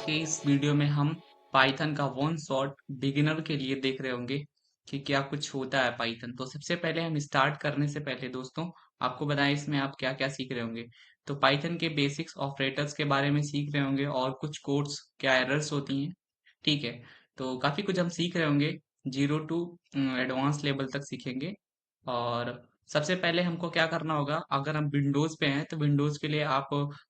के इस वीडियो में हम पाइथन का वन शॉट बिगिनर के लिए देख रहे होंगे कि क्या कुछ होता है पाइथन। तो सबसे पहले हम स्टार्ट करने से पहले दोस्तों आपको बताएं इसमें आप क्या क्या सीख रहे होंगे। तो पाइथन के बेसिक्स ऑपरेटर्स के बारे में सीख रहे होंगे और कुछ कोड्स क्या एरर्स होती हैं। ठीक है, तो काफी कुछ हम सीख रहे होंगे। 0 टू एडवांस लेवल तक सीखेंगे। और सबसे पहले हमको क्या करना होगा, अगर हम विंडोज पे हैं तो विंडोज के लिए आप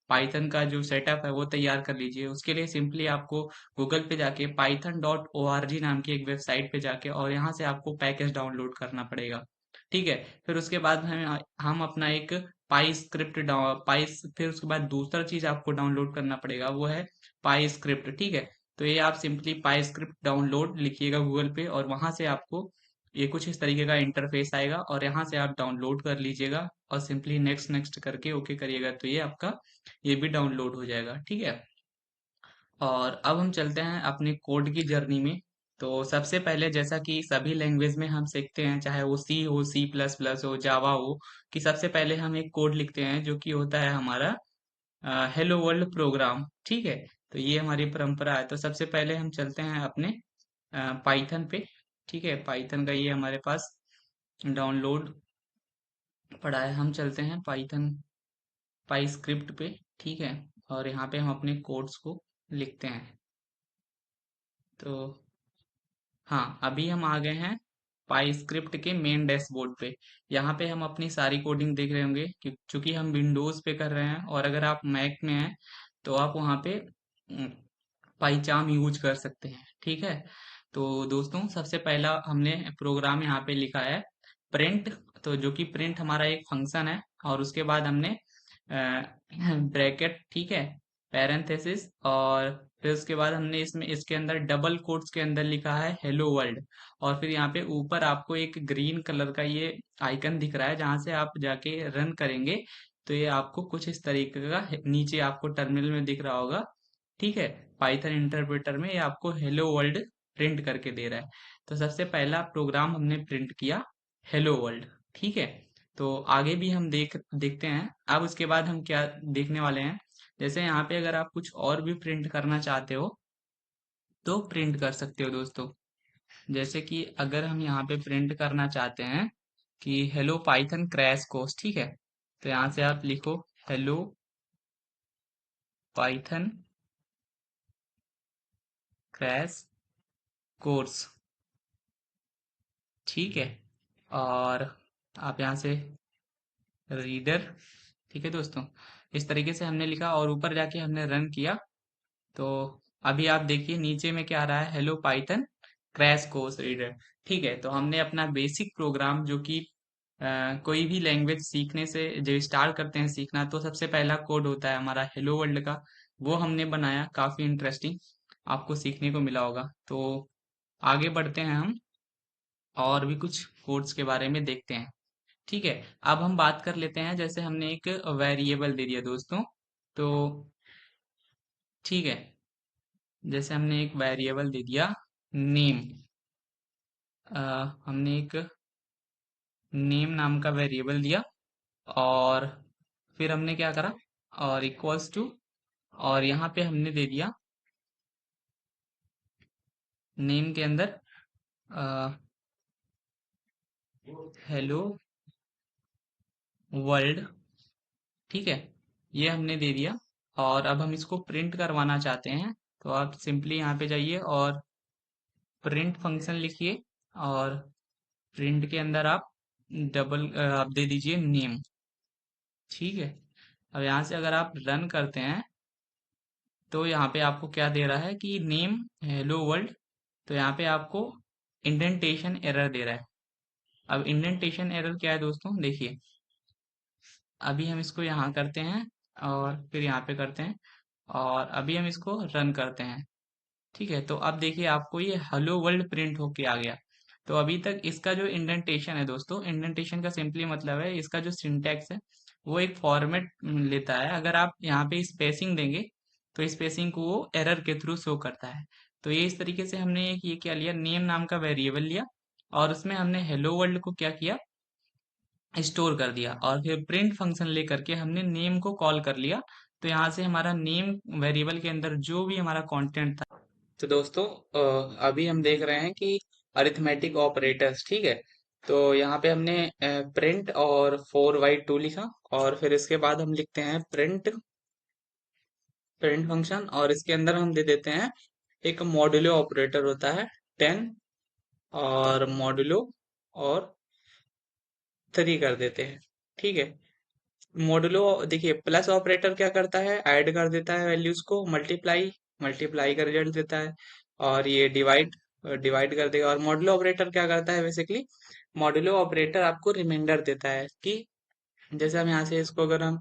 पाइथन का जो सेटअप है वो तैयार कर लीजिए। उसके लिए सिंपली आपको गूगल पे जाके python.org नाम की एक वेबसाइट पे जाके और यहाँ से आपको पैकेज डाउनलोड करना पड़ेगा। ठीक है, फिर उसके बाद हम अपना एक पाई स्क्रिप्ट पाई फिर उसके बाद दूसरा चीज आपको डाउनलोड करना पड़ेगा, वो है पाई स्क्रिप्ट। ठीक है, तो ये आप सिंपली पाई स्क्रिप्ट डाउनलोड लिखिएगा गूगल पे और वहां से आपको ये कुछ इस तरीके का इंटरफेस आएगा और यहाँ से आप डाउनलोड कर लीजिएगा और सिंपली नेक्स्ट नेक्स्ट करके ओके करिएगा तो ये आपका ये भी डाउनलोड हो जाएगा। ठीक है, और अब हम चलते हैं अपने कोड की जर्नी में। तो सबसे पहले जैसा कि सभी लैंग्वेज में हम सीखते हैं, चाहे वो सी हो, C++ हो, जावा हो, कि सबसे पहले हम एक कोड लिखते हैं जो कि होता है हमारा हेलो वर्ल्ड प्रोग्राम। ठीक है, तो ये हमारी परंपरा है। तो सबसे पहले हम चलते हैं अपने पाइथन पे। ठीक है, पाइथन का ये हमारे पास डाउनलोड पड़ा है। हम चलते हैं पाइथन पाई स्क्रिप्ट पे। ठीक है, और यहाँ पे हम अपने कोड्स को लिखते हैं। तो हाँ, अभी हम आ गए हैं पाई स्क्रिप्ट के मेन डैशबोर्ड पे। यहाँ पे हम अपनी सारी कोडिंग देख रहे होंगे क्योंकि हम विंडोज पे कर रहे हैं, और अगर आप मैक में हैं तो आप वहाँ पे पाइचाम यूज कर सकते हैं। ठीक है, तो दोस्तों सबसे पहला हमने प्रोग्राम यहाँ पे लिखा है प्रिंट। तो जो कि प्रिंट हमारा एक फंक्शन है, और उसके बाद हमने ब्रैकेट, ठीक है, पैरेंथेसिस, और फिर उसके बाद हमने इसमें इसके अंदर डबल कोट्स के अंदर लिखा है हेलो वर्ल्ड। और फिर यहाँ पे ऊपर आपको एक ग्रीन कलर का ये आइकन दिख रहा है, जहां से आप जाके रन करेंगे तो ये आपको कुछ इस तरीके का नीचे आपको टर्मिनल में दिख रहा होगा। ठीक है, पाइथन इंटरप्रेटर में ये आपको हेलो वर्ल्ड प्रिंट करके दे रहा है। तो सबसे पहला प्रोग्राम हमने प्रिंट किया हेलो वर्ल्ड। ठीक है, तो आगे भी हम देखते हैं। अब उसके बाद हम क्या देखने वाले हैं, जैसे यहाँ पे अगर आप कुछ और भी प्रिंट करना चाहते हो तो प्रिंट कर सकते हो दोस्तों। जैसे कि अगर हम यहाँ पे प्रिंट करना चाहते हैं कि हेलो पाइथन क्रैश कोर्स। ठीक है, तो यहाँ से आप लिखो हेलो पाइथन क्रैश कोर्स। ठीक है, और आप यहाँ से रीडर। ठीक है दोस्तों, इस तरीके से हमने लिखा और ऊपर जाके हमने रन किया। तो अभी आप देखिए नीचे में क्या आ रहा है, hello Python crash course reader. ठीक है, तो हमने अपना बेसिक प्रोग्राम जो कि कोई भी लैंग्वेज सीखने से जब स्टार्ट करते हैं सीखना तो सबसे पहला कोड होता है हमारा हेलो वर्ल्ड का, वो हमने बनाया। काफी इंटरेस्टिंग आपको सीखने को मिला होगा। तो आगे बढ़ते हैं हम और भी कुछ कोड्स के बारे में देखते हैं। ठीक है, अब हम बात कर लेते हैं, जैसे हमने एक वेरिएबल दे दिया दोस्तों। तो ठीक है, जैसे हमने एक वेरिएबल दे दिया नेम। हमने एक नेम नाम का वेरिएबल दिया, और फिर हमने क्या करा, और इक्वल्स टू, और यहाँ पे हमने दे दिया नेम के अंदर हेलो वर्ल्ड। ठीक है, ये हमने दे दिया। और अब हम इसको प्रिंट करवाना चाहते हैं, तो आप सिंपली यहाँ पे जाइए और प्रिंट फंक्शन लिखिए, और प्रिंट के अंदर आप आप दे दीजिए नेम। ठीक है, अब यहाँ से अगर आप रन करते हैं तो यहाँ पे आपको क्या दे रहा है कि नेम हेलो वर्ल्ड। तो यहाँ पे आपको इंडेंटेशन एरर दे रहा है। अब इंडेंटेशन एरर क्या है दोस्तों, देखिए अभी हम इसको यहाँ करते हैं और फिर यहाँ पे करते हैं, और अभी हम इसको रन करते हैं। ठीक है, तो अब देखिए आपको ये हेलो वर्ल्ड प्रिंट होके आ गया। तो अभी तक इसका जो इंडेंटेशन है दोस्तों, इंडेंटेशन का सिंपली मतलब है इसका जो सिंटैक्स है वो एक फॉर्मेट लेता है। अगर आप यहाँ पे स्पेसिंग देंगे तो स्पेसिंग को वो एरर के थ्रू शो करता है। तो ये इस तरीके से हमने ये क्या लिया, नेम नाम का वेरिएबल लिया और उसमें हमने हेलो वर्ल्ड को क्या किया, स्टोर कर दिया, और फिर प्रिंट फंक्शन लेकर के हमने नेम को कॉल कर लिया। तो यहाँ से हमारा नेम वेरिएबल के अंदर जो भी हमारा कंटेंट था। तो दोस्तों अभी हम देख रहे हैं कि अरिथमेटिक ऑपरेटर्स, ठीक है। तो यहाँ पे हमने प्रिंट और 4y2 लिखा, और फिर इसके बाद हम लिखते हैं प्रिंट प्रिंट फंक्शन, और इसके अंदर हम दे देते हैं एक मॉड्यूलो ऑपरेटर होता है 10, और मॉड्यूलो और 3 कर देते हैं, ठीक है। मॉडुलो देखिए, प्लस ऑपरेटर क्या करता है, ऐड कर देता है वैल्यूज को, मल्टीप्लाई मल्टीप्लाई का रिजल्ट देता है, और ये डिवाइड डिवाइड कर देगा। और मॉडुलो ऑपरेटर क्या करता है बेसिकली, मॉडुलो ऑपरेटर आपको रिमाइंडर देता है कि जैसे हम यहाँ से इसको अगर हम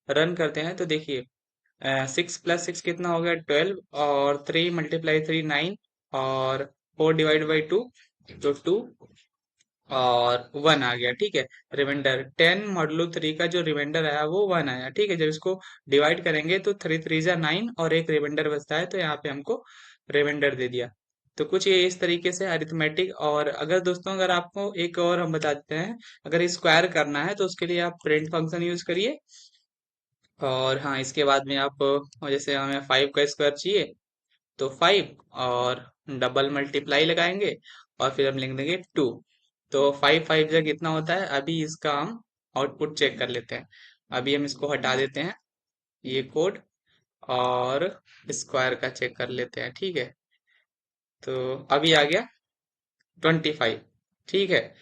रन करते हैं तो देखिए 6 + 6 कितना हो गया, 12, और 3 × 3 = 9, और 4 ÷ 2 तो 2, और 1 आ गया, ठीक है। रिमाइंडर 10 मॉडुलो 3 का जो रिमाइंडर आया वो 1 आया, ठीक है। जब इसको डिवाइड करेंगे तो 3 × 3 = 9, और एक रिमाइंडर बचता है, तो यहाँ पे हमको रिमाइंडर दे दिया। तो कुछ ये इस तरीके से अरिथमेटिक। और अगर दोस्तों, अगर आपको एक और हम बता देते हैं, अगर स्क्वायर करना है तो उसके लिए आप प्रिंट फंक्शन यूज करिए। और हाँ, इसके बाद में आप जैसे हमें 5 का स्क्वायर चाहिए तो 5, और डबल मल्टीप्लाई लगाएंगे, और फिर हम लिख देंगे 2। तो 5 5 जगह कितना होता है, अभी इसका हम आउटपुट चेक कर लेते हैं। अभी हम इसको हटा देते हैं, ये कोड, और स्क्वायर का चेक कर लेते हैं, ठीक है। तो अभी आ गया 25, ठीक है।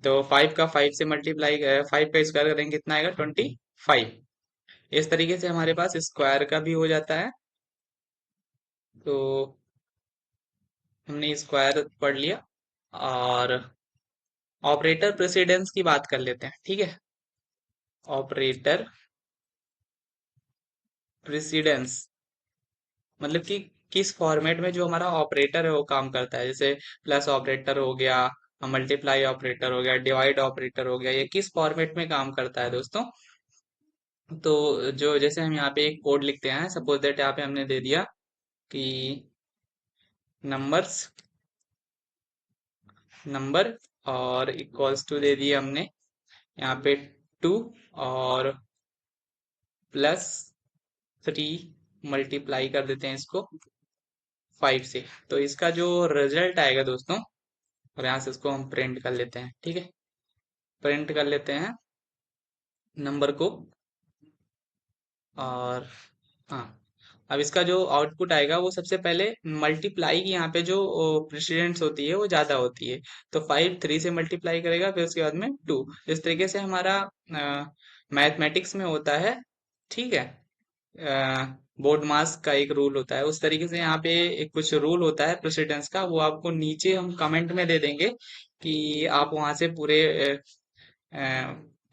तो 5 का 5 से मल्टीप्लाई, 5 का स्क्वायर करेंगे कितना आएगा, 25। इस तरीके से हमारे पास स्क्वायर का भी हो जाता है। तो हमने स्क्वायर पढ़ लिया, और ऑपरेटर प्रेसिडेंस की बात कर लेते हैं, ठीक है। ऑपरेटर प्रेसिडेंस मतलब कि किस फॉर्मेट में जो हमारा ऑपरेटर है वो काम करता है। जैसे प्लस ऑपरेटर हो गया, मल्टीप्लाई ऑपरेटर हो गया, डिवाइड ऑपरेटर हो गया, ये किस फॉर्मेट में काम करता है दोस्तों। तो जो जैसे हम यहाँ पे एक कोड लिखते हैं, सपोज दैट यहाँ पे हमने दे दिया कि नंबर्स नंबर, और इक्वल्स टू दे दिया हमने यहाँ पे 2, और +3 मल्टीप्लाई कर देते हैं इसको 5 से। तो इसका जो रिजल्ट आएगा दोस्तों, और यहाँ से इसको हम प्रिंट कर लेते हैं, ठीक है। प्रिंट कर लेते हैं नंबर को, और हाँ, अब इसका जो आउटपुट आएगा वो सबसे पहले मल्टीप्लाई की यहाँ पे जो प्रेसिडेंस होती है वो ज्यादा होती है। तो 5 3 से मल्टीप्लाई करेगा, फिर उसके बाद में 2। इस तरीके से हमारा मैथमेटिक्स में होता है, ठीक है। बोर्ड मास का एक रूल होता है, उस तरीके से यहाँ पे एक कुछ रूल होता है प्रेसिडेंस का, वो आपको नीचे हम कमेंट में दे देंगे, कि आप वहां से पूरे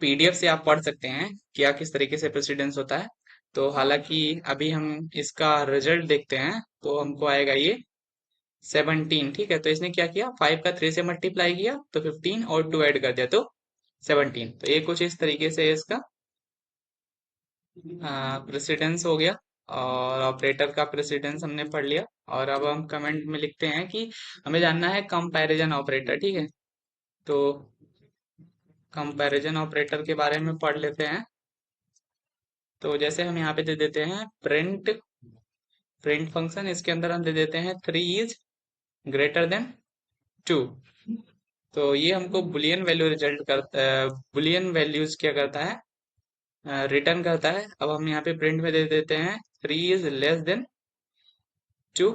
पीडीएफ से आप पढ़ सकते हैं क्या किस तरीके से प्रेसिडेंस होता है। तो हालांकि अभी हम इसका रिजल्ट देखते हैं, तो हमको आएगा ये 17, ठीक है। तो इसने क्या किया, 5 का 3 से मल्टीप्लाई किया तो 15, और 2 ऐड कर दिया तो 17। तो ये कुछ इस तरीके से इसका प्रेसिडेंस हो गया, और ऑपरेटर का प्रेसिडेंस हमने पढ़ लिया। और अब हम कमेंट में लिखते हैं कि हमें जानना है कंपैरिजन ऑपरेटर, ठीक है। तो कंपैरिजन ऑपरेटर के बारे में पढ़ लेते हैं। तो जैसे हम यहाँ पे दे देते हैं प्रिंट प्रिंट फंक्शन, इसके अंदर हम दे देते हैं 3 > 2। तो ये हमको बुलियन वैल्यू रिजल्ट करता है, बुलियन वैल्यूज क्या करता है, रिटर्न करता है। अब हम यहाँ पे प्रिंट में दे देते हैं 3 < <2,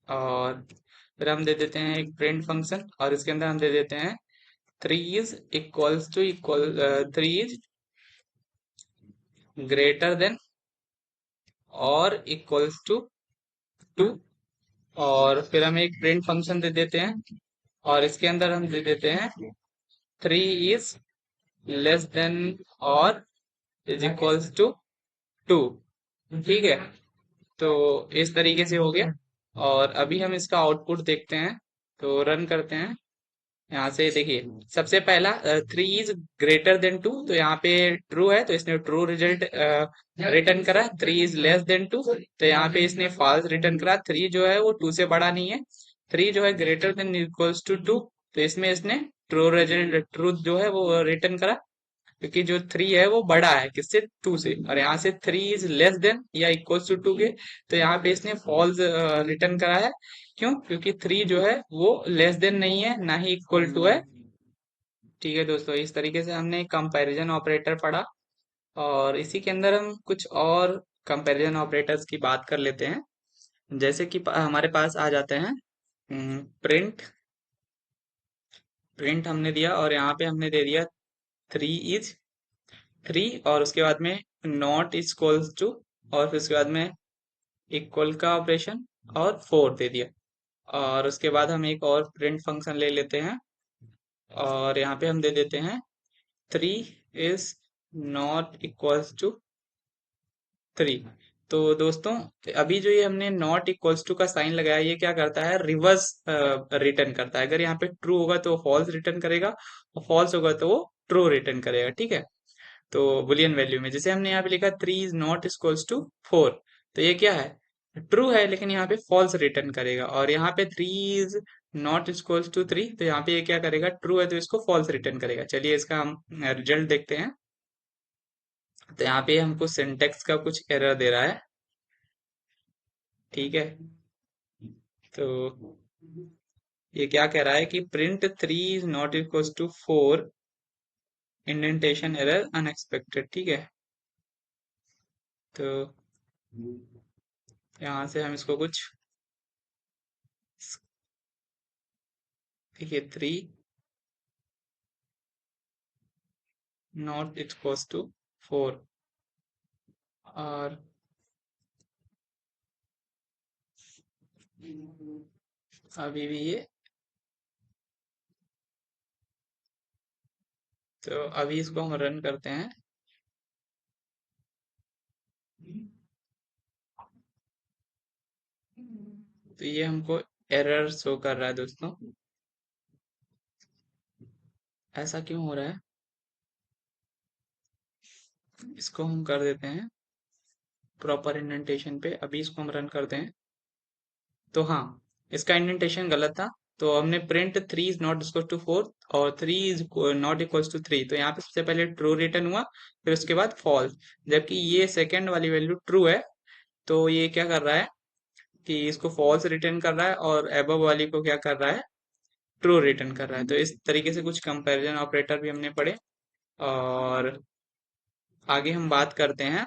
और फिर हम दे देते हैं एक प्रिंट फंक्शन, और इसके अंदर हम दे देते हैं 3 ग्रेटर देन और इक्वल्स टू 2, और फिर हम एक प्रिंट फंक्शन दे देते हैं, और इसके अंदर हम दे देते हैं 3 < <, और =2, ठीक है। तो इस तरीके से हो गया, और अभी हम इसका आउटपुट देखते हैं। तो रन करते हैं, यहाँ से देखिए सबसे पहला 3 < <2, तो यहाँ पे ट्रू है तो इसने ट्रू रिजल्ट रिटर्न करा। 3 < <2, तो यहाँ पे इसने फॉल्स रिटर्न करा। 3 जो है वो 2 से बड़ा नहीं है। 3 जो है >= 2, तो इसमें इसने ट्रू रिजल्ट ट्रूथ जो है वो रिटर्न करा। क्योंकि जो 3 है वो बड़ा है किससे, 2 से, और यहाँ से 3 इज लेस देन या इक्वल टू 2 के। तो यहाँ पे इसने फॉल्स रिटर्न करा है। क्यों? क्योंकि 3 जो है वो लेस देन नहीं है, ना ही इक्वल टू है। ठीक है दोस्तों, इस तरीके से हमने कंपैरिजन ऑपरेटर पढ़ा। और इसी के अंदर हम कुछ और कंपैरिजन ऑपरेटर्स की बात कर लेते हैं। जैसे कि हमारे पास आ जाते हैं प्रिंट। प्रिंट हमने दिया और यहाँ पे हमने दे दिया 3 और उसके बाद में नॉट इक्वल्स टू, और फिर उसके बाद में इक्वल का ऑपरेशन और 4 दे दिया। और उसके बाद हम एक और प्रिंट फंक्शन ले लेते हैं और यहाँ पे हम दे देते हैं 3 इज नॉट इक्वल्स टू 3। तो दोस्तों, अभी जो ये हमने नॉट इक्वल्स टू का साइन लगाया, ये क्या करता है, रिवर्स रिटर्न करता है। अगर यहाँ पे ट्रू होगा तो वो फॉल्स रिटर्न करेगा, और फॉल्स होगा तो वो ट्रू रिटर्न करेगा। ठीक है, तो बुलियन वैल्यू में जैसे हमने यहाँ पे लिखा 3 इज नॉट इक्वल्स टू 4, तो ये क्या है, ट्रू है, लेकिन यहाँ पे फॉल्स रिटर्न करेगा। और यहाँ पे 3 इज नॉट इक्वल्स टू 3, तो यहाँ पे ये क्या करेगा, ट्रू है तो इसको फॉल्स रिटर्न करेगा। चलिए इसका हम रिजल्ट देखते हैं। तो यहाँ पे हमको सिंटेक्स का कुछ एरर दे रहा है। ठीक है, तो ये क्या कह रहा है कि print 3 is not equals to 4, indentation error unexpected. ठीक है, तो यहाँ से हम इसको कुछ, देखिए 3 नॉट इक्वल्स टू 4, और अभी भी ये, तो अभी इसको हम रन करते हैं। तो ये हमको एरर शो कर रहा है दोस्तों। ऐसा क्यों हो रहा है, इसको हम कर देते हैं प्रॉपर इंडेंटेशन पे। अभी इसको हम रन करते हैं। तो हाँ, इसका इंडेंटेशन गलत था। तो हमने print 3 is not equal to 4 और 3 इज नॉट इक्वल टू 3, तो यहाँ पे सबसे पहले ट्रू रिटर्न हुआ, फिर उसके बाद फॉल्स। जबकि ये सेकंड वाली वैल्यू ट्रू है, तो ये क्या कर रहा है कि इसको फॉल्स रिटर्न कर रहा है, और एबव वाली को क्या कर रहा है, ट्रू रिटर्न कर रहा है। तो इस तरीके से कुछ कंपैरिजन ऑपरेटर भी हमने पढ़े। और आगे हम बात करते हैं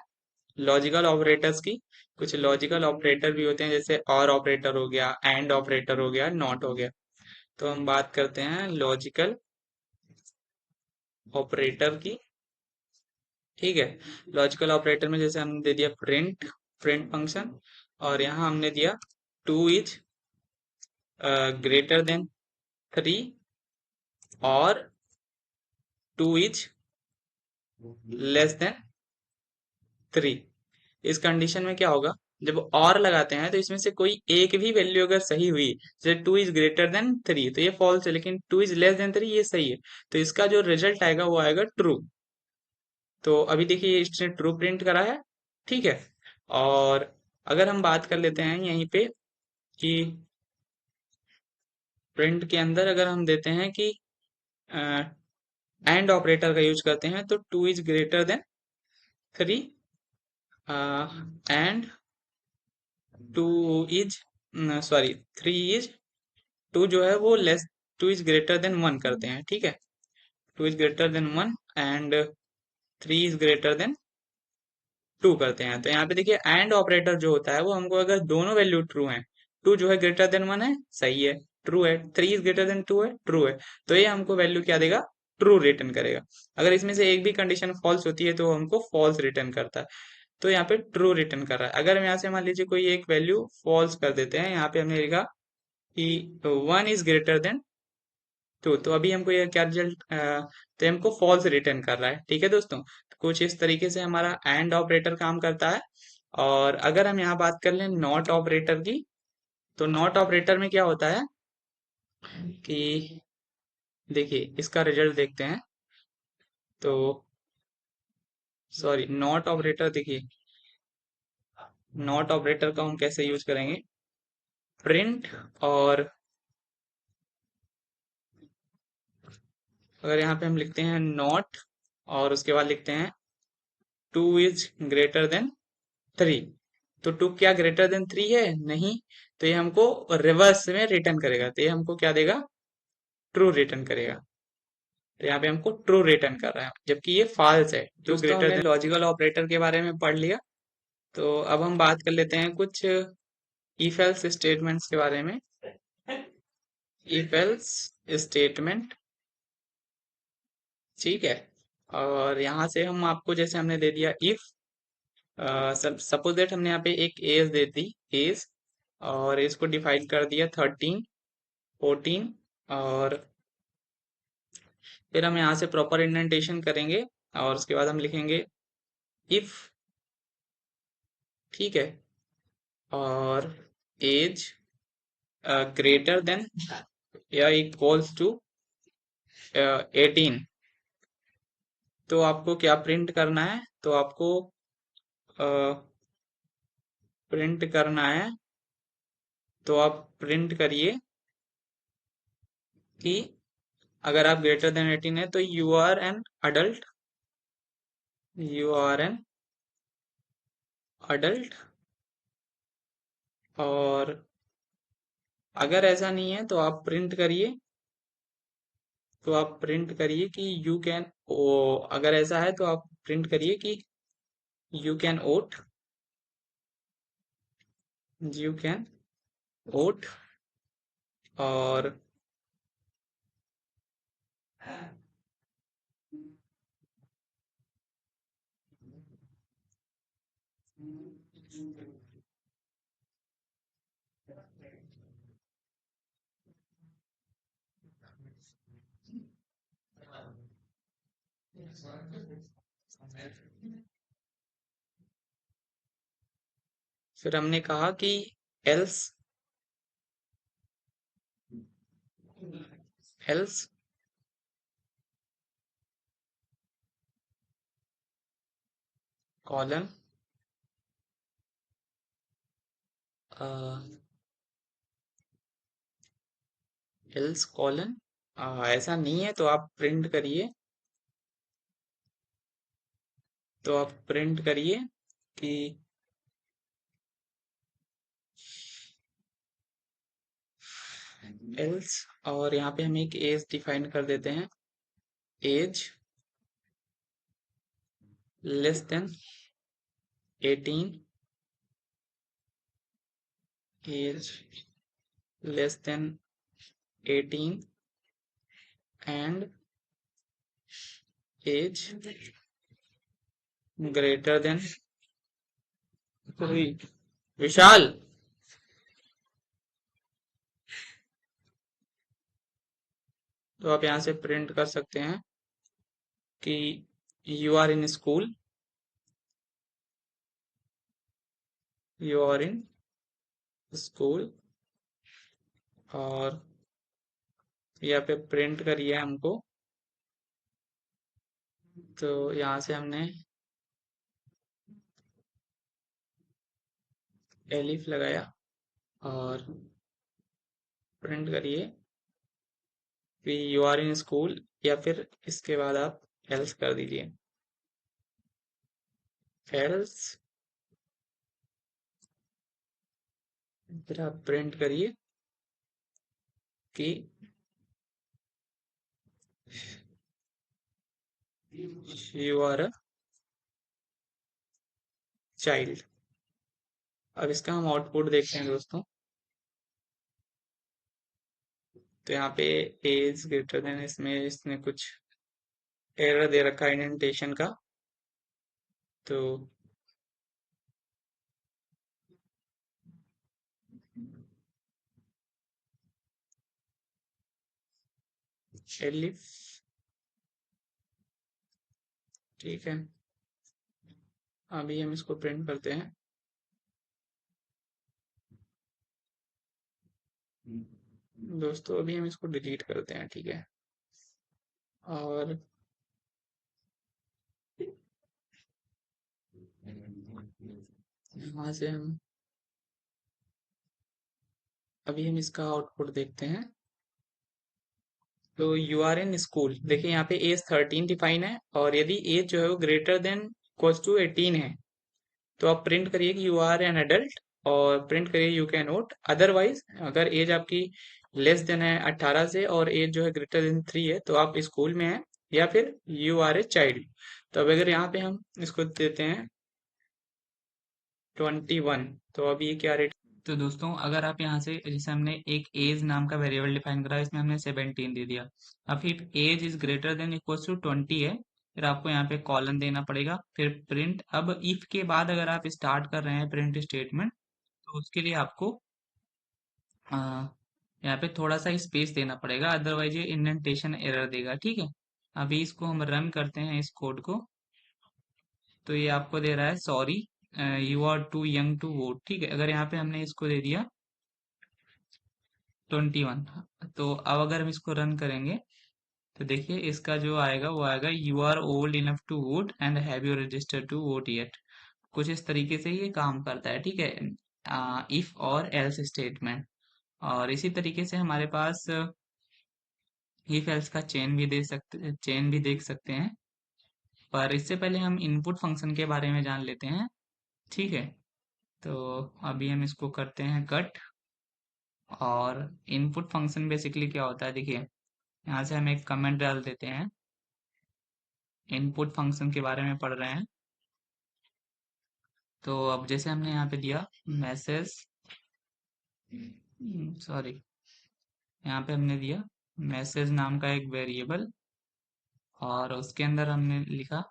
लॉजिकल ऑपरेटर्स की। कुछ लॉजिकल ऑपरेटर भी होते हैं, जैसे और ऑपरेटर हो गया, एंड ऑपरेटर हो गया, नॉट हो गया। तो हम बात करते हैं लॉजिकल ऑपरेटर की। ठीक है, लॉजिकल ऑपरेटर में जैसे हमने दे दिया प्रिंट, प्रिंट फंक्शन, और यहाँ हमने दिया 2 इज ग्रेटर देन 3 और 2 इज लेस देन 3। इस कंडीशन में क्या होगा, जब और लगाते हैं तो इसमें से कोई एक भी वैल्यू अगर सही हुई, जैसे 2 इज ग्रेटर देन 3, तो ये फॉल्स है, लेकिन 2 इज लेस देन 3 ये सही है। तो इसका जो रिजल्ट आएगा वो आएगा ट्रू। तो अभी देखिए इसने ट्रू प्रिंट करा है। ठीक है, और अगर हम बात कर लेते हैं यहीं पे कि प्रिंट के अंदर अगर हम देते हैं कि एंड ऑपरेटर का यूज करते हैं, तो 2 is greater than 3 and 2 is, sorry, 3 जो है वो लेस, 2 इज ग्रेटर देन 1 करते हैं। ठीक है, 2 is greater then 1 and 3 is greater then 2 करते हैं। तो यहाँ पे देखिए एंड ऑपरेटर जो होता है वो हमको, अगर दोनों वैल्यू ट्रू हैं, 2 जो है ग्रेटर देन 1 है, सही है, ट्रू है, 3 इज ग्रेटर देन 2 है, ट्रू है, तो ये हमको वैल्यू क्या देगा, ट्रू रिटर्न करेगा। अगर इसमें से एक भी कंडीशन फॉल्स होती है तो वो हमको फॉल्स रिटर्न करता है। तो यहाँ पे ट्रू रिटर्न कर रहा है। अगर हम यहाँ से मान लीजिए कोई एक वैल्यू फॉल्स कर देते हैं, यहाँ पे हमने लिखा कि 1 इज ग्रेटर देन 2, तो अभी हमको ये क्या रिजल्ट, तो हमको फॉल्स रिटर्न कर रहा है। ठीक है दोस्तों, तो कुछ इस तरीके से हमारा एंड ऑपरेटर काम करता है। और अगर हम यहाँ बात कर लें नॉट ऑपरेटर की, तो नॉट ऑपरेटर में क्या होता है कि देखिए इसका रिजल्ट देखते हैं। तो सॉरी, नॉट ऑपरेटर देखिए, नॉट ऑपरेटर का हम कैसे यूज करेंगे, प्रिंट, और अगर यहाँ पे हम लिखते हैं नॉट और उसके बाद लिखते हैं 2 इज ग्रेटर देन 3। तो 2 क्या ग्रेटर देन 3 है? नहीं। तो ये हमको रिवर्स में रिटर्न करेगा, तो ये हमको क्या देगा? ट्रू रिटर्न करेगा। तो यहाँ पे हमको ट्रू रिटर्न कर रहा है, जबकि ये फॉल्स है। जो दोस्तों ग्रेटर हमने देन लॉजिकल ऑपरेटर के बारे में पढ़ लिया। तो अब हम बात कर लेते हैं कुछ इफ एल्स स्टेटमेंट्स के बारे में। इफ एल्स स्टेटमेंट, ठीक है। और यहाँ से हम आपको जैसे हमने दे दिया इफ, सपोज दैट हमने यहाँ पे एक एज दे दी, एज, और एज को डिफाइन कर दिया 13, 14, और फिर हम यहाँ से प्रॉपर इंडेंटेशन करेंगे और उसके बाद हम लिखेंगे इफ, ठीक है, और एज ग्रेटर देन या इक्वल्स टू 18। तो आपको क्या प्रिंट करना है? तो आपको प्रिंट करना है, तो आप प्रिंट करिए कि अगर आप ग्रेटर देन 18 है तो you are an adult, you are an adult. और अगर ऐसा नहीं है तो आप प्रिंट करिए, तो आप प्रिंट करिए कि यू कैन ओ, अगर ऐसा है तो आप प्रिंट करिए कि you can vote, you can vote. और फिर हमने कहा कि else, else colon else colon, ऐसा नहीं है तो आप प्रिंट करिए, तो आप प्रिंट करिए कि एल्स, और यहाँ पे हम एक एज डिफाइन कर देते हैं, age less than 18, age less than 18 and age greater than 3। Vishal, तो आप यहाँ से प्रिंट कर सकते हैं कि you are in school, you are in school. और यहाँ पे प्रिंट करिए हमको, तो यहाँ से हमने एलिफ लगाया और प्रिंट करिए कि यू आर इन स्कूल, या फिर इसके बाद आप एल्स कर दीजिए, एल्स। फिर आप प्रिंट करिए कि यू आर अ चाइल्ड। अब इसका हम आउटपुट देखते हैं दोस्तों। तो यहाँ पे एज ग्रेटर देन, इसमें इसने कुछ एरर दे रखा है इंडेंटेशन का, तो एलिफ, ठीक है। अभी हम इसको प्रिंट करते हैं। दोस्तों अभी हम इसको डिलीट करते हैं, ठीक है। और यहाँ से हम अभी हम इसका आउटपुट देखते हैं। तो यू आर इन स्कूल, देखिए यहाँ पे एज 13 डिफाइन है, और यदि एज जो है वो ग्रेटर देन इक्वल्स टू 18 है तो आप प्रिंट करिए कि यू आर एन एडल्ट, और प्रिंट करिए यू कैन वोट। अदरवाइज अगर एज आपकी लेस देन है 18 से और एज जो है ग्रेटर देन 3 है तो आप स्कूल में हैं, या फिर यू आर ए चाइल्ड। तो अब अगर यहाँ पे हम इसको देते हैं 21, तो अब ये क्या रेट। तो दोस्तों अगर आप यहाँ से, जैसे हमने एक एज नाम का वेरिएबल डिफाइन करा, इसमें हमने 17 दे दिया। अब फिर age is greater than equals to 20 है, फिर आपको यहाँ पे कॉलन देना पड़ेगा, फिर प्रिंट। अब इफ के बाद अगर आप स्टार्ट कर रहे हैं प्रिंट स्टेटमेंट, तो उसके लिए आपको आ, यहाँ पे थोड़ा सा स्पेस देना पड़ेगा, अदरवाइज ये इंडेंटेशन एरर देगा, ठीक है। अभी इसको हम रन करते हैं इस कोड को, तो ये आपको दे रहा है sorry you are too young to vote, ठीक है। अगर यहाँ पे हमने इसको दे दिया 21, तो अब अगर हम इसको रन करेंगे तो देखिए इसका जो आएगा वो आएगा you are old enough to vote and have you registered to vote yet. कुछ इस तरीके से ये काम करता है, ठीक है, इफ और एल्स स्टेटमेंट। और इसी तरीके से हमारे पास इफ एल्स का चेन भी देख सकते हैं, पर इससे पहले हम इनपुट फंक्शन के बारे में जान लेते हैं, ठीक है। तो अभी हम इसको करते हैं कट। और इनपुट फंक्शन बेसिकली क्या होता है, देखिए यहाँ से हम एक कमेंट डाल देते हैं, इनपुट फंक्शन के बारे में पढ़ रहे हैं। तो अब जैसे हमने यहाँ पे दिया मैसेज, सॉरी, यहाँ पे हमने दिया मैसेज नाम का एक वेरिएबल, और उसके अंदर हमने लिखा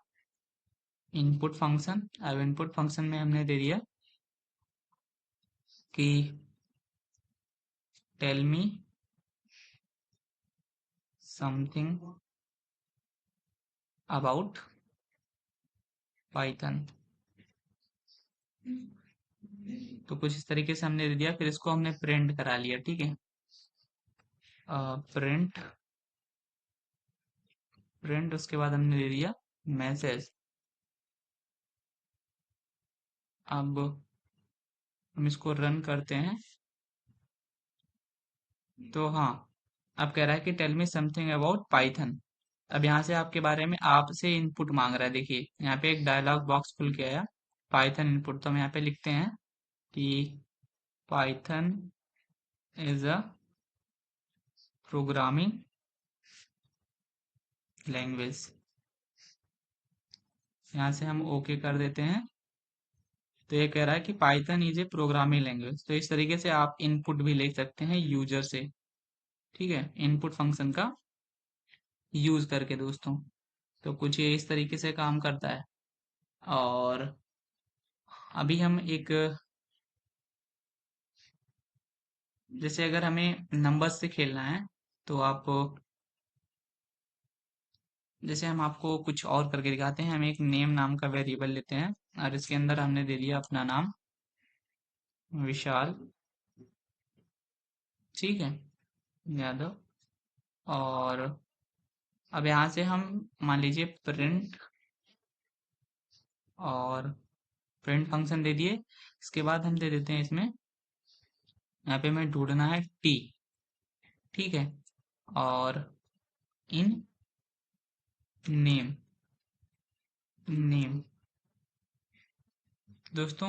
इनपुट फंक्शन। अब इनपुट फंक्शन में हमने दे दिया कि tell me something about Python. तो कुछ इस तरीके से हमने दे दिया, फिर इसको हमने प्रिंट करा लिया, ठीक है। प्रिंट प्रिंट उसके बाद हमने दे दिया मैसेज। अब हम इसको रन करते हैं, तो हाँ, अब कह रहा है कि tell me something about Python. अब यहाँ से आपके बारे में आपसे इनपुट मांग रहा है, देखिए यहाँ पे एक डायलॉग बॉक्स खुल के आया, पाइथन इनपुट। तो हम यहाँ पे लिखते हैं कि Python is a programming language. यहाँ से हम ओके कर देते हैं, तो ये कह रहा है कि Python is a programming language. तो इस तरीके से आप इनपुट भी ले सकते हैं यूजर से, ठीक है, इनपुट फंक्शन का यूज करके दोस्तों। तो कुछ ये इस तरीके से काम करता है। और अभी हम एक, जैसे अगर हमें नंबर्स से खेलना है, तो आप, जैसे हम आपको कुछ और करके दिखाते हैं। हम एक नेम नाम का वेरिएबल लेते हैं, और इसके अंदर हमने दे दिया अपना नाम विशाल, ठीक है, यादव। और अब यहाँ से हम मान लीजिए प्रिंट, और प्रिंट फंक्शन दे दिए। इसके बाद हम दे देते हैं इसमें, यहाँ पे हमें ढूंढना है टी, ठीक है, और इन नेम, नेम दोस्तों,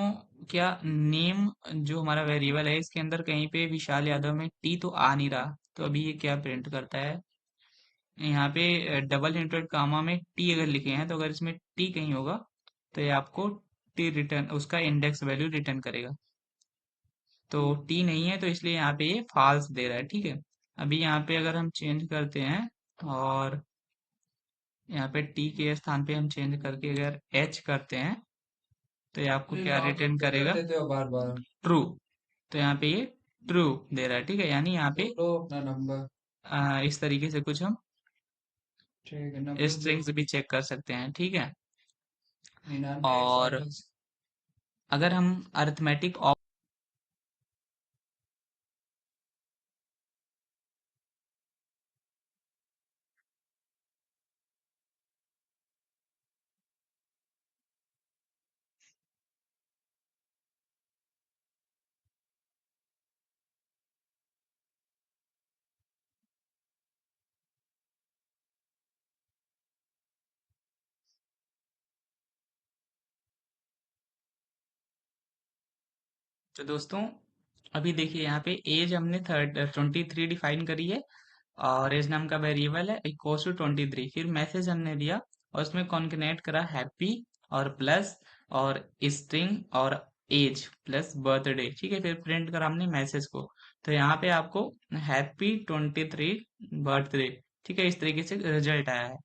क्या नेम जो हमारा वेरिएबल है इसके अंदर कहीं पे विशाल यादव में टी तो आ नहीं रहा, तो अभी ये क्या प्रिंट करता है, यहाँ पे डबल इंटरेड कामा में टी अगर लिखे हैं, तो अगर इसमें टी कहीं होगा तो ये आपको टी रिटर्न, उसका इंडेक्स वैल्यू रिटर्न करेगा। तो टी नहीं है, तो इसलिए यहाँ पे ये फॉल्स दे रहा है, ठीक है। अभी यहाँ पे अगर हम चेंज करते हैं, और यहाँ पे टी के स्थान पे हम चेंज करके अगर एच करते हैं, तो ये आपको क्या रिटर्न करेगा, देते हो बार बार ट्रू। तो यहाँ पे ये ट्रू दे रहा है, ठीक है, यानी यहाँ पे लो अपना नंबर, इस तरीके से कुछ हम ठीक है स्ट्रिंग्स भी चेक कर सकते हैं, ठीक है। और अगर हम अरिथमेटिक तो दोस्तों अभी देखिए यहाँ पे एज हमने 23 डिफाइन करी है और एज नाम का वेरिएबल है इक्वल्स टू 23। फिर मैसेज हमने दिया और उसमें कॉन्केनेट करा हैप्पी और प्लस और स्ट्रिंग और एज प्लस बर्थडे। ठीक है, फिर प्रिंट करा हमने मैसेज को। तो यहाँ पे आपको हैप्पी 23 बर्थडे, ठीक है, इस तरीके से रिजल्ट आया है।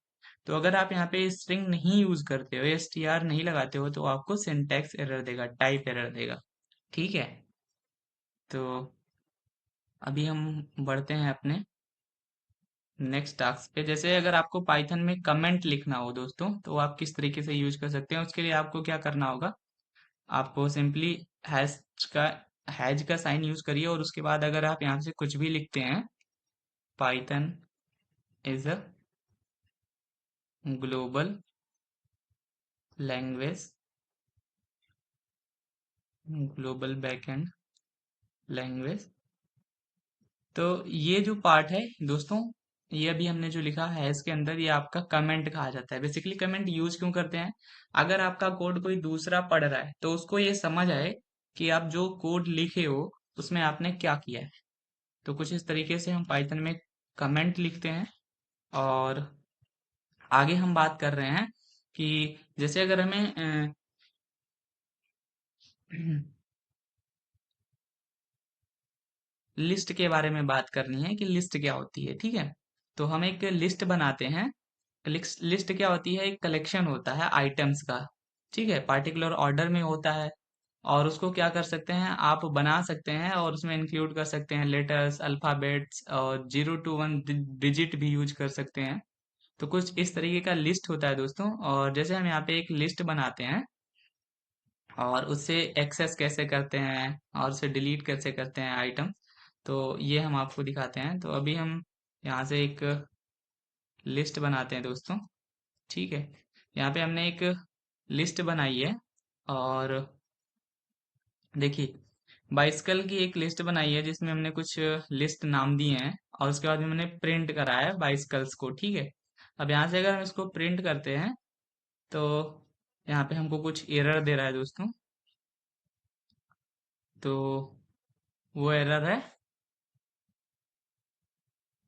तो अगर आप यहाँ पे स्ट्रिंग नहीं यूज करते हो, str नहीं लगाते हो, तो आपको सिंटैक्स एरर देगा, टाइप एरर देगा। ठीक है, तो अभी हम बढ़ते हैं अपने नेक्स्ट टास्क पे। जैसे अगर आपको पाइथन में कमेंट लिखना हो दोस्तों, तो आप किस तरीके से यूज कर सकते हैं, उसके लिए आपको क्या करना होगा। आपको सिंपली हैश का हैज का साइन यूज करिए और उसके बाद अगर आप यहाँ से कुछ भी लिखते हैं, Python is a global language, global backend language. तो ये जो पार्ट है दोस्तों, ये अभी हमने जो लिखा है इसके अंदर, ये आपका कमेंट कहा जाता है। बेसिकली कमेंट यूज क्यों करते हैं, अगर आपका कोड कोई दूसरा पढ़ रहा है तो उसको ये समझ आए कि आप जो कोड लिखे हो उसमें आपने क्या किया है। तो कुछ इस तरीके से हम पाइथन में कमेंट लिखते हैं। और आगे हम बात कर रहे हैं कि जैसे अगर हमें लिस्ट के बारे में बात करनी है कि लिस्ट क्या होती है। ठीक है, तो हम एक लिस्ट बनाते हैं। लिस्ट क्या होती है, एक कलेक्शन होता है आइटम्स का। ठीक है, पार्टिकुलर ऑर्डर में होता है। और उसको क्या कर सकते हैं, आप बना सकते हैं और उसमें इंक्लूड कर सकते हैं लेटर्स, अल्फाबेट्स और 0 to 1 डिजिट भी यूज कर सकते हैं। तो कुछ इस तरीके का लिस्ट होता है दोस्तों। और जैसे हम यहाँ पे एक लिस्ट बनाते हैं और उससे एक्सेस कैसे करते हैं और उसे डिलीट कैसे करते हैं आइटम, तो ये हम आपको दिखाते हैं। तो अभी हम यहाँ से एक लिस्ट बनाते हैं दोस्तों। ठीक है, यहाँ पे हमने एक लिस्ट बनाई है और देखिए बाइसिकल की एक लिस्ट बनाई है जिसमें हमने कुछ लिस्ट नाम दिए हैं और उसके बाद हमने प्रिंट कराया है बाइसिकल्स को। ठीक है, अब यहाँ से अगर हम इसको प्रिंट करते हैं तो यहाँ पे हमको कुछ एरर दे रहा है दोस्तों। तो वो एरर है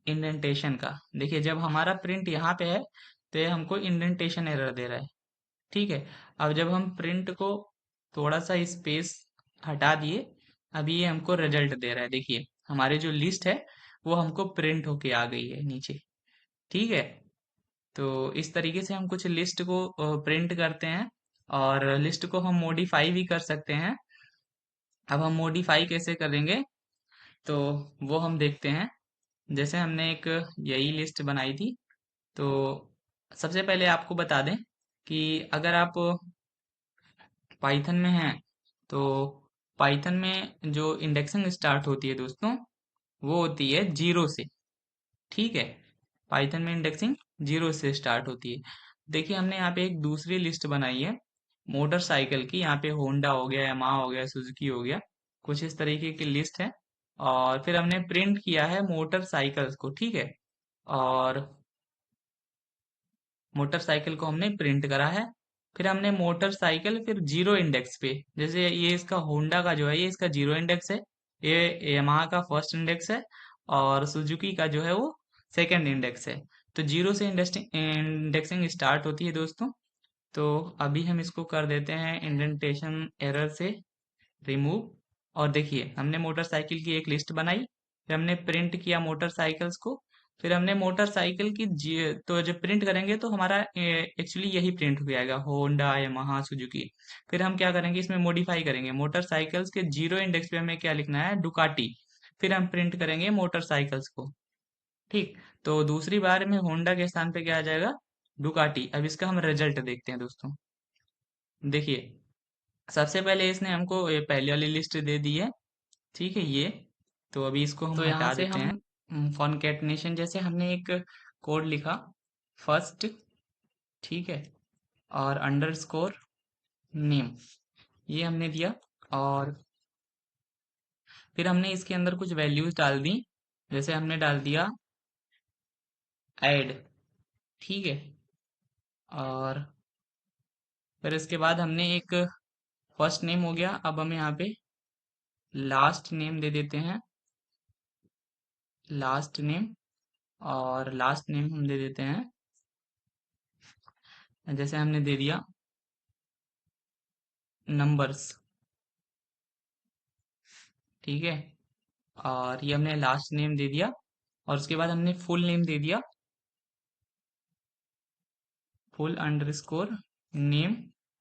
इंडेंटेशन का। देखिए जब हमारा प्रिंट यहाँ पे है तो ये हमको इंडेंटेशन एरर दे रहा है। ठीक है, अब जब हम प्रिंट को थोड़ा सा स्पेस हटा दिए, अभी ये हमको रिजल्ट दे रहा है। देखिए हमारी जो लिस्ट है वो हमको प्रिंट होके आ गई है नीचे। ठीक है, तो इस तरीके से हम कुछ लिस्ट को प्रिंट करते हैं और लिस्ट को हम मॉडिफाई भी कर सकते हैं। अब हम मॉडिफाई कैसे करेंगे तो वो हम देखते हैं। जैसे हमने एक यही लिस्ट बनाई थी, तो सबसे पहले आपको बता दें कि अगर आप पाइथन में हैं तो पाइथन में जो इंडेक्सिंग स्टार्ट होती है दोस्तों, वो होती है 0 से। ठीक है, पाइथन में इंडेक्सिंग 0 से स्टार्ट होती है। देखिए हमने यहाँ पे एक दूसरी लिस्ट बनाई है मोटरसाइकिल की। यहाँ पे होंडा हो गया, यामाहा हो गया, सुजुकी हो गया, कुछ इस तरीके की लिस्ट है। और फिर हमने प्रिंट किया है मोटरसाइकिल्स को। ठीक है, और मोटरसाइकिल को हमने प्रिंट करा है। फिर हमने मोटरसाइकिल फिर 0 इंडेक्स पे, जैसे ये इसका होंडा का जो है ये इसका 0 इंडेक्स है, ये यामाहा का फर्स्ट इंडेक्स है और सुजुकी का जो है वो सेकंड इंडेक्स है। तो 0 से इंडेक्सिंग स्टार्ट होती है दोस्तों। तो अभी हम इसको कर देते हैं इंडेंटेशन एरर से रिमूव। और देखिए हमने मोटरसाइकिल की एक लिस्ट बनाई, फिर हमने प्रिंट किया मोटरसाइकिल्स को। फिर हमने मोटरसाइकिल की तो जब प्रिंट करेंगे तो हमारा एक्चुअली यही प्रिंट हो जाएगा, होंडा यामाहा सुजुकी। फिर हम क्या करेंगे, इसमें मॉडिफाई करेंगे, मोटरसाइकिल्स के 0 इंडेक्स पे हमें क्या लिखना है, डुकाटी। फिर हम प्रिंट करेंगे मोटरसाइकिल्स को। ठीक, तो दूसरी बार में होंडा के स्थान पे क्या आ जाएगा, डुकाटी। अब इसका हम रिजल्ट देखते हैं दोस्तों। देखिए सबसे पहले इसने हमको ये पहले वाली लिस्ट दे दी है। ठीक है, ये तो अभी इसको हम तो यहाँ हटा से देते हैं। हम कॉन्केटनेशन जैसे हमने एक कोड लिखा फर्स्ट, ठीक है, और अंडरस्कोर नेम, ये हमने दिया। और फिर हमने इसके अंदर कुछ वैल्यूज डाल दी, जैसे हमने डाल दिया ऐड। ठीक है, और फिर इसके बाद हमने एक फर्स्ट नेम हो गया। अब हम यहाँ पे लास्ट नेम दे देते हैं, लास्ट नेम। और लास्ट नेम हम दे देते हैं, जैसे हमने दे दिया नंबर्स। ठीक है, और ये हमने लास्ट नेम दे दिया, और उसके बाद हमने फुल नेम दे दिया, full underscore name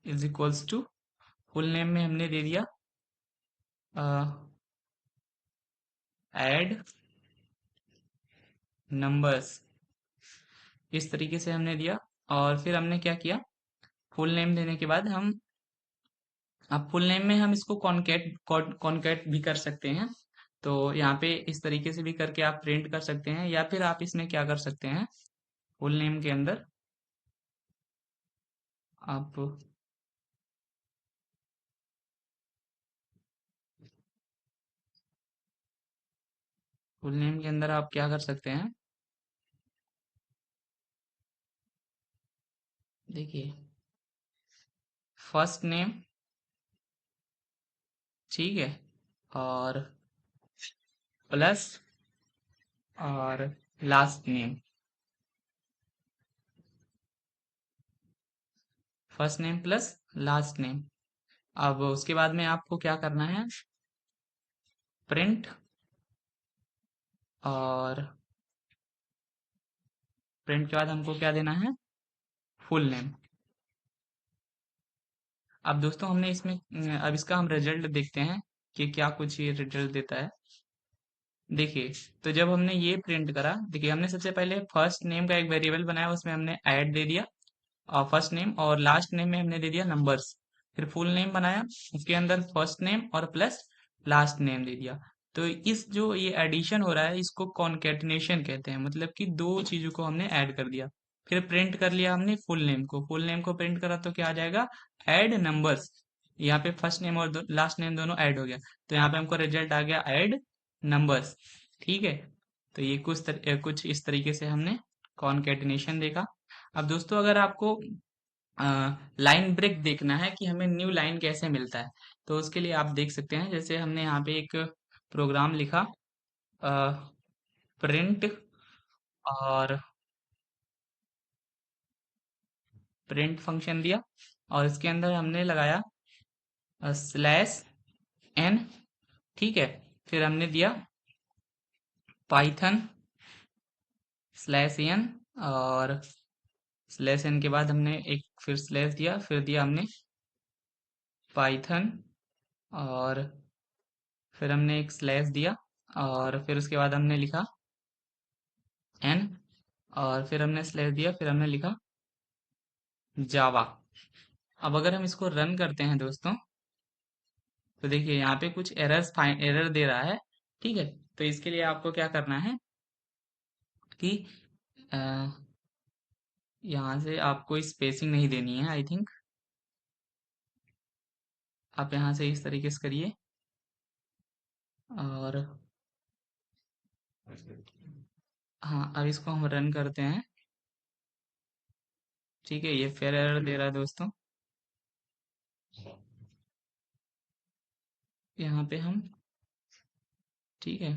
is equals to, full name में हमने दे दिया ऐड नंबर्स। इस तरीके से हमने दिया, और फिर हमने क्या किया, फुल नेम देने के बाद हम, अब फुल नेम में हम इसको कॉन्केट कॉन्केट भी कर सकते हैं। तो यहाँ पे इस तरीके से भी करके आप प्रिंट कर सकते हैं, या फिर आप इसमें क्या कर सकते हैं, फुल नेम के अंदर आप, फुल नेम के अंदर आप क्या कर सकते हैं, देखिए फर्स्ट नेम, ठीक है, और प्लस, और last name, first name plus last name. अब उसके बाद में आपको क्या करना है, प्रिंट, और प्रिंट के बाद हमको क्या देना है, फुल नेम। अब दोस्तों हमने इसमें अब इसका हम रिजल्ट देखते हैं कि क्या कुछ ये रिजल्ट देता है। देखिए, तो जब हमने ये प्रिंट करा, देखिए हमने सबसे पहले फर्स्ट नेम का एक वेरिएबल बनाया, उसमें हमने ऐड दे दिया और फर्स्ट नेम, और लास्ट नेम में हमने दे दिया नंबर्स। फिर फुल नेम बनाया, उसके अंदर फर्स्ट नेम और प्लस लास्ट नेम दे दिया। तो इस जो ये एडिशन हो रहा है, इसको कॉन्केटिनेशन कहते हैं, मतलब कि दो चीजों को हमने ऐड कर दिया। फिर प्रिंट कर लिया हमने फुल नेम को, फुल नेम को प्रिंट करा तो क्या आ जाएगा, ऐड नंबर्स। यहाँ पे फर्स्ट नेम और लास्ट नेम दोनों ऐड हो गया, तो यहाँ पे हमको रिजल्ट आ गया ऐड नंबर्स। ठीक है, तो ये कुछ इस तरीके से हमने कॉन्केटिनेशन देखा। अब दोस्तों अगर आपको लाइन ब्रेक देखना है कि हमें न्यू लाइन कैसे मिलता है, तो उसके लिए आप देख सकते हैं, जैसे हमने यहाँ पे एक प्रोग्राम लिखा, प्रिंट, और प्रिंट फंक्शन दिया, और इसके अंदर हमने लगाया स्लैश एन। ठीक है, फिर हमने दिया पाइथन स्लैश एन, और स्लैश एन के बाद हमने एक फिर स्लैश दिया, फिर दिया हमने पाइथन, और फिर हमने एक स्लैश दिया, और फिर उसके बाद हमने लिखा एन, और फिर हमने स्लैश दिया, फिर हमने लिखा जावा। अब अगर हम इसको रन करते हैं दोस्तों, तो देखिए यहाँ पे कुछ एरर दे रहा है। ठीक है, तो इसके लिए आपको क्या करना है कि अ, यहाँ से आपको स्पेसिंग नहीं देनी है, आई थिंक आप यहाँ से इस तरीके से करिए, और हाँ, अब इसको हम रन करते हैं। ठीक है, ये फिर एरर दे रहा है दोस्तों। यहाँ पे हम, ठीक है,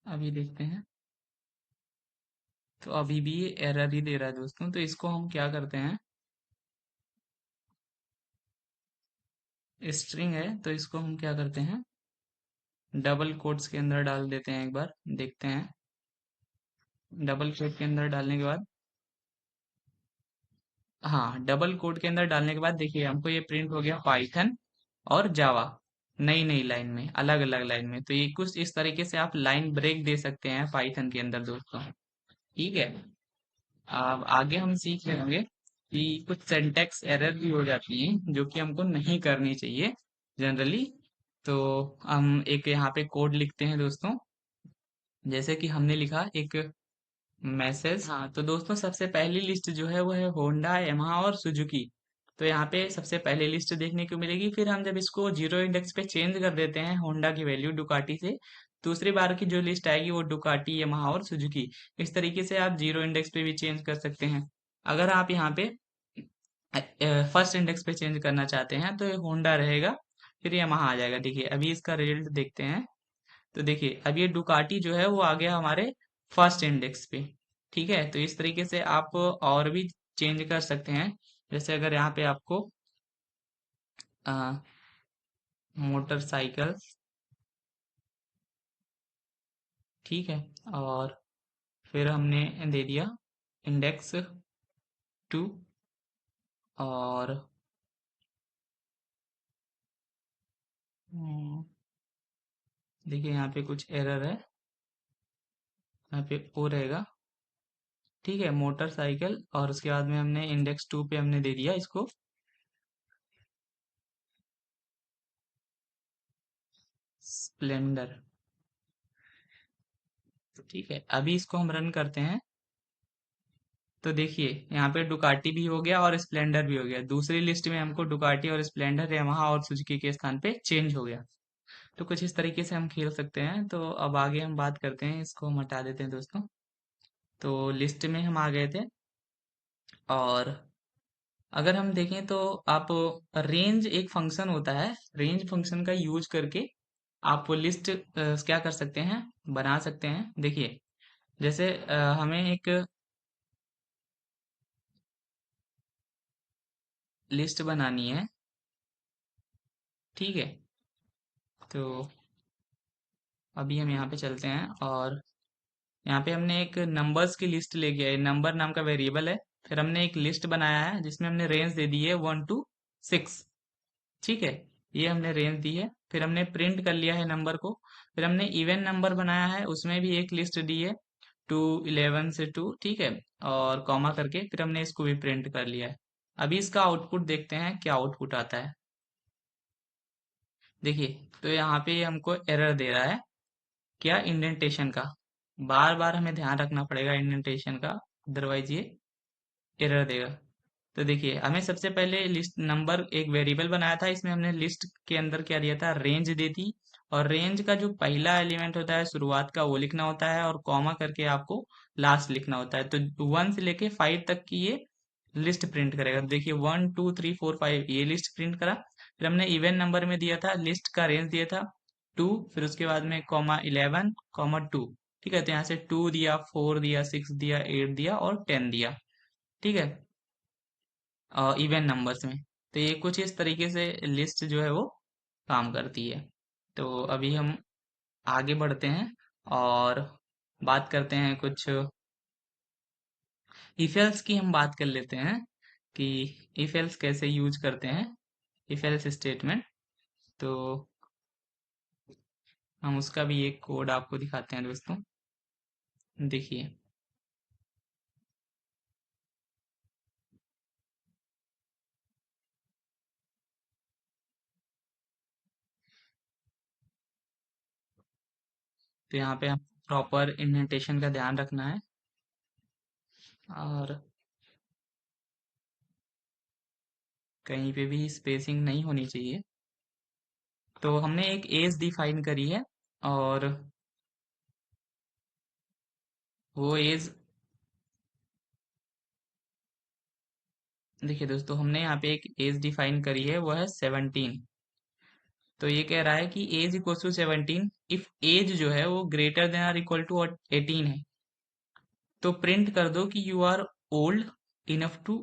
अभी देखते हैं, तो अभी भी ये एरर ही दे रहा है दोस्तों। तो इसको हम क्या करते हैं, स्ट्रिंग है तो इसको हम क्या करते हैं, डबल कोट्स के अंदर डाल देते हैं, एक बार देखते हैं। डबल कोट के अंदर डालने के बाद, हाँ, डबल कोट के अंदर डालने के बाद देखिए हमको ये प्रिंट हो गया पाइथन और जावा, नई नई लाइन में, अलग अलग लाइन में। तो ये कुछ इस तरीके से आप लाइन ब्रेक दे सकते हैं पाइथन के अंदर दोस्तों। ठीक है, अब आगे हम सीख लेंगे कि कुछ सिंटैक्स एरर भी हो जाती हैं जो कि हमको नहीं करनी चाहिए जनरली। तो हम एक यहाँ पे कोड लिखते हैं दोस्तों, जैसे कि हमने लिखा एक मैसेज। हाँ, तो दोस्तों सबसे पहली लिस्ट जो है वो है होंडा, यामाहा और सुजुकी। तो यहाँ पे सबसे पहले लिस्ट देखने को मिलेगी, फिर हम जब इसको जीरो इंडेक्स पे चेंज कर देते हैं होंडा की वैल्यू डुकाटी से, दूसरी बार की जो लिस्ट आएगी वो डुकाटी, यामाहा और सुजुकी। इस तरीके से आप जीरो इंडेक्स पे भी चेंज कर सकते हैं। अगर आप यहाँ पे फर्स्ट इंडेक्स पे चेंज करना चाहते हैं तो ये होंडा रहेगा, फिर यमाहा आ जाएगा। देखिए अभी इसका रिजल्ट देखते हैं। तो देखिए अब ये डुकाटी जो है वो आ गया हमारे फर्स्ट इंडेक्स पे। ठीक है, तो इस तरीके से आप और भी चेंज कर सकते हैं। जैसे अगर यहाँ पे आपको मोटरसाइकिल, ठीक है, और फिर हमने दे दिया इंडेक्स 2। और हम्म, देखिए यहाँ पे कुछ एरर है, यहाँ पे ओ रहेगा। ठीक है, मोटरसाइकिल, और उसके बाद में हमने इंडेक्स 2 पे हमने दे दिया इसको स्प्लेंडर। ठीक है, अभी इसको हम रन करते हैं। तो देखिए यहाँ पे डुकाटी भी हो गया और स्प्लेंडर भी हो गया। दूसरी लिस्ट में हमको डुकाटी और स्प्लेंडर, यामाहा और सुजुकी के स्थान पे चेंज हो गया। तो कुछ इस तरीके से हम खेल सकते हैं। तो अब आगे हम बात करते हैं, इसको हम हटा देते हैं दोस्तों। तो लिस्ट में हम आ गए थे। और अगर हम देखें तो आप रेंज एक फंक्शन होता है, रेंज फंक्शन का यूज करके आप लिस्ट क्या कर सकते हैं, बना सकते हैं। देखिए जैसे हमें एक लिस्ट बनानी है। ठीक है, तो अभी हम यहाँ पे चलते हैं और यहाँ पे हमने एक नंबर्स की लिस्ट लेके आए, नंबर नाम का वेरिएबल है। फिर हमने एक लिस्ट बनाया है जिसमें हमने रेंज दे दी है 1 to 6। ठीक है, ये हमने रेंज दी है। फिर हमने प्रिंट कर लिया है नंबर को। फिर हमने इवन नंबर बनाया है, उसमें भी एक लिस्ट दी है 2 11 से 2। ठीक है, और कॉमा करके फिर हमने इसको भी प्रिंट कर लिया है। अभी इसका आउटपुट देखते हैं क्या आउटपुट आता है। देखिए तो यहाँ पे ये हमको एरर दे रहा है, क्या, इंडेंटेशन का। बार बार हमें ध्यान रखना पड़ेगा इंडेंटेशन का, अदरवाइज ये एरर देगा। तो देखिए हमें सबसे पहले लिस्ट नंबर एक वेरिएबल बनाया था, इसमें हमने लिस्ट के अंदर क्या दिया था, रेंज दी थी। और रेंज का जो पहला एलिमेंट होता है शुरुआत का वो लिखना होता है, और कॉमा करके आपको लास्ट लिखना होता है। तो 1 से लेके 5 तक की ये लिस्ट प्रिंट करेगा। तो देखिए 1 2 3 4 5 ये लिस्ट प्रिंट करा। फिर हमने इवन नंबर में दिया था, लिस्ट का रेंज दिया था 2। फिर उसके बाद में कॉमा 11 कॉमा 2। ठीक है, तो यहाँ से 2 दिया, 4 दिया, 6 दिया, 8 दिया और 10 दिया। ठीक है, इवन नंबर्स में। तो ये कुछ इस तरीके से लिस्ट जो है वो काम करती है। तो अभी हम आगे बढ़ते हैं और बात करते हैं कुछ इफ एल्स की। हम बात कर लेते हैं कि इफ एल्स कैसे यूज करते हैं, इफ एल्स स्टेटमेंट। तो हम उसका भी एक कोड आपको दिखाते हैं दोस्तों। देखिए तो यहाँ पे हम प्रॉपर इंडेंटेशन का ध्यान रखना है, और कहीं पे भी स्पेसिंग नहीं होनी चाहिए। तो हमने एक एज डिफाइन करी है, और वो एज, देखिए दोस्तों हमने यहाँ पे एक एज डिफाइन करी है, वो है 17। तो ये कह रहा है कि age equal to 17 if age जो है वो greater than or equal to 18 है। तो प्रिंट कर दो कि you are old enough to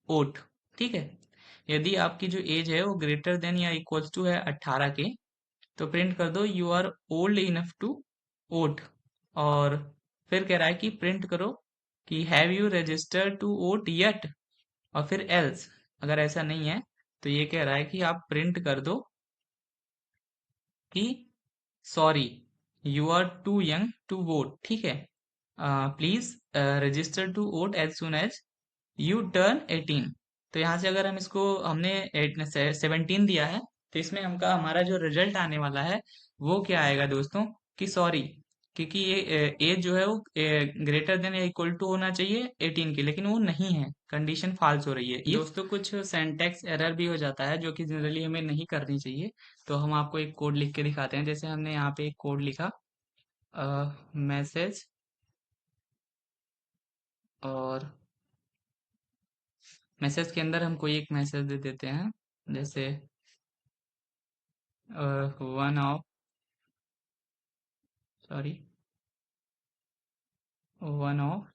vote. ठीक है, यदि आपकी जो एज है वो ग्रेटर देन या इक्वल टू है 18 के, तो प्रिंट कर दो you are old enough to vote. और फिर कह रहा है कि प्रिंट करो कि have you registered to vote yet. और फिर एल्स, अगर ऐसा नहीं है तो ये कह रहा है कि आप प्रिंट कर दो कि sorry, you are too young to vote. ठीक है, please register to vote as soon as you turn 18। तो यहाँ से अगर हम इसको, हमने 17 दिया है, तो इसमें हमका हमारा जो रिजल्ट आने वाला है वो क्या आएगा दोस्तों, कि सॉरी, क्योंकि ये एज जो है वो ग्रेटर देन या इक्वल टू होना चाहिए 18 के, लेकिन वो नहीं है, कंडीशन फॉल्स हो रही है। ये दोस्तों कुछ सिंटैक्स एरर भी हो जाता है जो कि जनरली हमें नहीं करनी चाहिए। तो हम आपको एक कोड लिख के दिखाते हैं। जैसे हमने यहाँ पे एक कोड लिखा, मैसेज, और मैसेज के अंदर हम कोई एक मैसेज दे देते हैं, जैसे one of, sorry, one of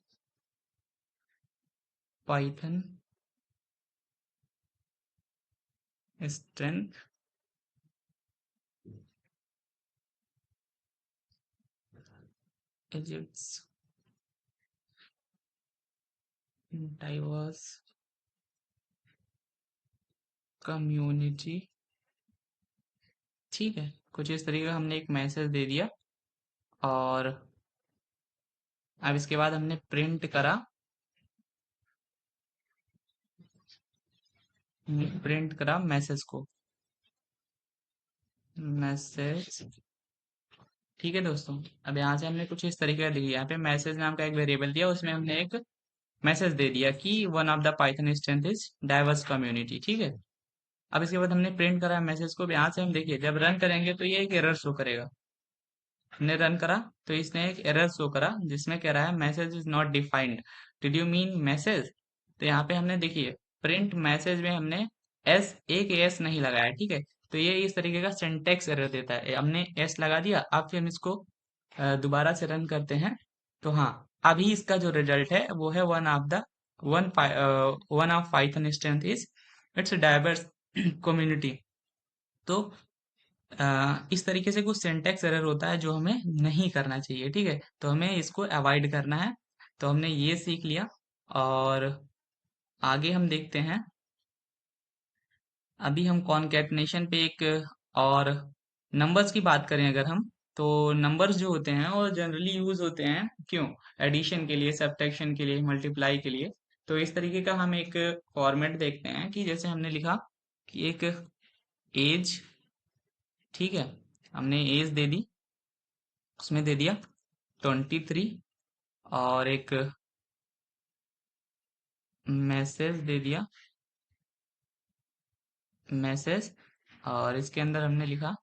Python strength is its diverse community। ठीक है, कुछ इस तरीके का हमने एक मैसेज दे दिया। और अब इसके बाद हमने प्रिंट करा, मैसेज को, मैसेज। ठीक है दोस्तों, अब यहाँ से हमने कुछ इस तरीके का लिखा, यहाँ पे मैसेज नाम का एक वेरिएबल दिया, उसमें हमने एक मैसेज दे दिया कि one of the Python strength is diverse community. ठीक है, अब इसके बाद हमने प्रिंट करा मैसेज को। अब यहाँ से हम देखिए, जब रन करेंगे तो ये एक एरर शो करेगा। हमने रन करा तो इसने एक एरर शो करा जिसमें कह रहा है message is not defined, did you mean message. तो यहाँ पे हमने देखिए प्रिंट मैसेज में हमने एक एस नहीं लगाया। ठीक है, तो ये इस तरीके का सिंटेक्स एरर देता है। हमने एस लगा दिया। अब फिर हम इसको दोबारा से रन करते हैं। तो हाँ, अभी इसका जो रिजल्ट है वो है one of Python strength is it's diverse community. तो इस तरीके से कुछ सिंटेक्स एरर होता है जो हमें नहीं करना चाहिए। ठीक है, तो हमें इसको अवॉइड करना है। तो हमने ये सीख लिया। और आगे हम देखते हैं, अभी हम कॉनकैटिनेशन पे एक और नंबर्स की बात करें अगर हम, तो नंबर्स जो होते हैं वो जनरली यूज होते हैं क्यों, एडिशन के लिए, सब्ट्रैक्शन के लिए, मल्टीप्लाई के लिए। तो इस तरीके का हम एक फॉर्मेट देखते हैं कि जैसे हमने लिखा कि एक एज, ठीक है, हमने एज दे दी, उसमें दे दिया 23, और एक मैसेज दे दिया, मैसेज, और इसके अंदर हमने लिखा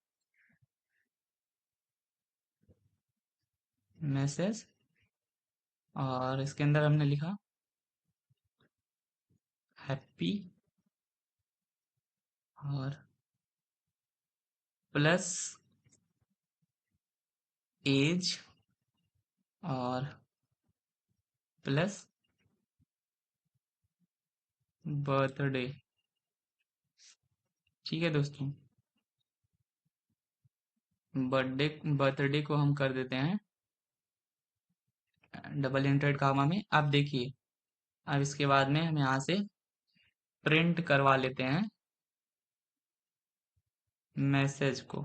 मैसेज, और इसके अंदर हमने लिखा हैप्पी, और प्लस एज, और प्लस बर्थडे। ठीक है दोस्तों, बर्थडे को हम कर देते हैं डबल इंटेड कामा में। अब देखिए, अब इसके बाद में हम यहाँ से प्रिंट करवा लेते हैं मैसेज को।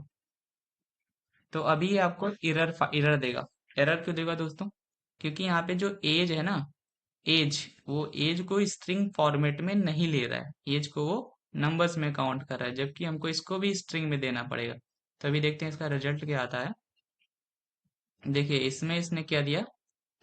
तो अभी ये आपको एरर देगा। एरर क्यों देगा दोस्तों? क्योंकि यहाँ पे जो एज है ना, एज, वो एज को स्ट्रिंग फॉर्मेट में नहीं ले रहा है, एज को वो नंबर्स में काउंट कर रहा है, जबकि हमको इसको भी स्ट्रिंग में देना पड़ेगा। तो अभी देखते हैं इसका रिजल्ट क्या आता है। देखिए इसमें इसने क्या दिया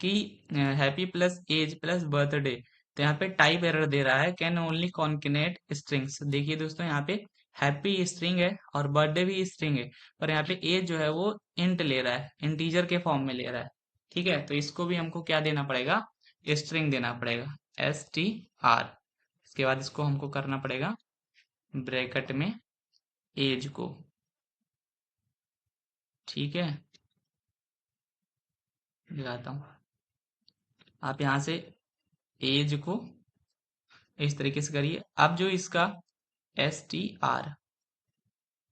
कि happy plus age plus birthday. तो यहाँ पे टाइप एरर दे रहा है, कैन ओनली कॉन्केनेट स्ट्रिंग्स। देखिए दोस्तों, यहाँ पे हैप्पी स्ट्रिंग है और बर्थडे भी स्ट्रिंग है, पर यहाँ पे एज जो है वो इंट ले रहा है, इंटीजर के फॉर्म में ले रहा है। ठीक है, तो इसको भी हमको क्या देना पड़ेगा, स्ट्रिंग देना पड़ेगा, STR। इसके बाद इसको हमको करना पड़ेगा ब्रैकेट में एज को। ठीक है, दिखाता हूँ। आप यहाँ से एज को इस तरीके से करिए। अब जो इसका STR,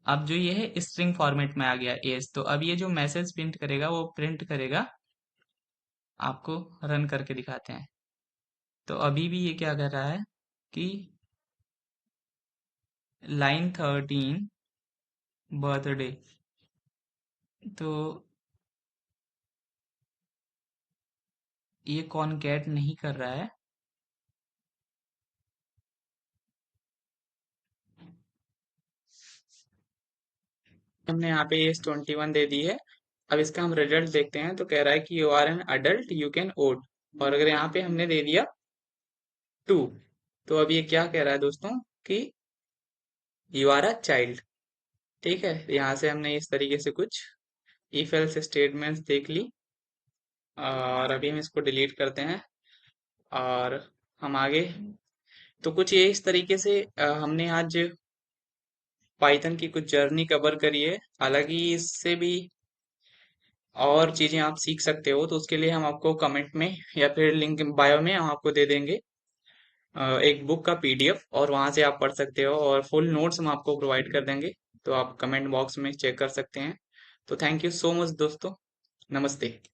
अब जो ये है स्ट्रिंग फॉर्मेट में आ गया एज, तो अब ये जो मैसेज प्रिंट करेगा वो प्रिंट करेगा, आपको रन करके दिखाते हैं। तो अभी भी ये क्या कर रहा है कि लाइन 13 बर्थडे, तो ये कॉनकैट नहीं कर रहा है। हमने यहाँ पे एज 21 दे दी है। अब इसका हम रिजल्ट देखते हैं, तो कह रहा है कि you are an adult you can vote. और अगर यहाँ पे हमने दे दिया 2, तो अब ये क्या कह रहा है दोस्तों कि यू आर अ चाइल्ड। ठीक है, यहाँ से हमने इस तरीके से कुछ इफ एल्स स्टेटमेंट्स देख ली, और अभी हम इसको डिलीट करते हैं और हम आगे। तो कुछ ये इस तरीके से हमने आज पाइथन की कुछ जर्नी कवर करी है। हालांकि इससे भी और चीजें आप सीख सकते हो, तो उसके लिए हम आपको कमेंट में या फिर लिंक बायो में हम आपको दे देंगे एक बुक का पीडीएफ, और वहां से आप पढ़ सकते हो, और फुल नोट्स हम आपको प्रोवाइड कर देंगे। तो आप कमेंट बॉक्स में चेक कर सकते हैं। तो थैंक यू सो मच दोस्तों। नमस्ते।